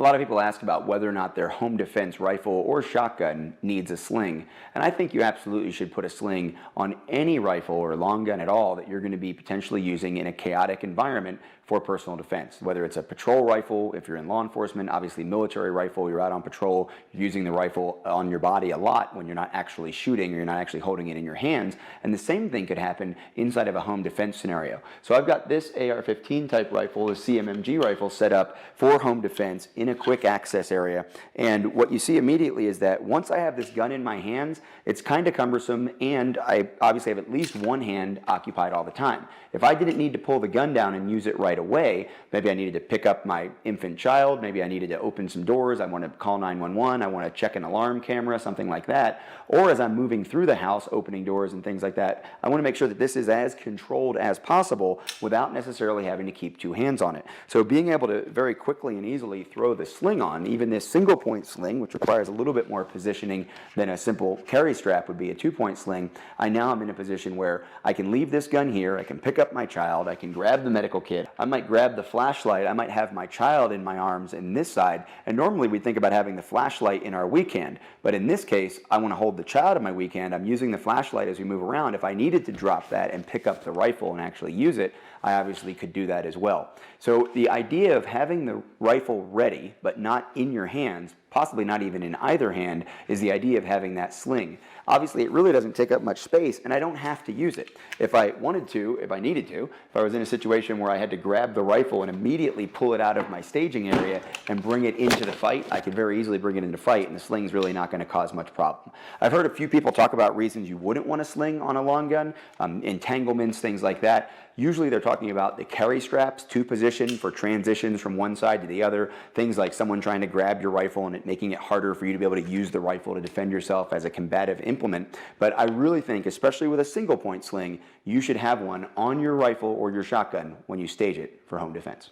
A lot of people ask about whether or not their home defense rifle or shotgun needs a sling, and I think you absolutely should put a sling on any rifle or long gun at all that you're going to be potentially using in a chaotic environment for personal defense. Whether it's a patrol rifle, if you're in law enforcement, obviously military rifle, you're out on patrol, you're using the rifle on your body a lot when you're not actually shooting or you're not actually holding it in your hands, and the same thing could happen inside of a home defense scenario. So I've got this AR-15 type rifle, the CMMG rifle, set up for home defense in a quick access area, and what you see immediately is that once I have this gun in my hands, it's kind of cumbersome, and I obviously have at least one hand occupied all the time. If I didn't need to pull the gun down and use it right away, maybe I needed to pick up my infant child, maybe I needed to open some doors, I want to call 911, I want to check an alarm camera, something like that, or as I'm moving through the house, opening doors and things like that, I want to make sure that this is as controlled as possible without necessarily having to keep two hands on it. So being able to very quickly and easily throw the sling on, even this single point sling, which requires a little bit more positioning than a simple carry strap would be a 2-point sling, I now am in a position where I can leave this gun here, I can pick up my child, I can grab the medical kit, I might grab the flashlight, I might have my child in my arms in this side, and normally we think about having the flashlight in our weak hand, but in this case, I want to hold the child in my weak hand, I'm using the flashlight as we move around. If I needed to drop that and pick up the rifle and actually use it, I obviously could do that as well. So the idea of having the rifle ready, but not in your hands, possibly not even in either hand, is the idea of having that sling. Obviously, it really doesn't take up much space, and I don't have to use it. If I wanted to, if I needed to, if I was in a situation where I had to grab the rifle and immediately pull it out of my staging area and bring it into the fight, I could very easily bring it into fight, and the sling's really not going to cause much problem. I've heard a few people talk about reasons you wouldn't want a sling on a long gun, entanglements, things like that. Usually they're talking about the carry straps, to position for transitions from one side to the other, things like someone trying to grab your rifle and it making it harder for you to be able to use the rifle to defend yourself as a combative implement. But I really think, especially with a single point sling, you should have one on your rifle or your shotgun when you stage it for home defense.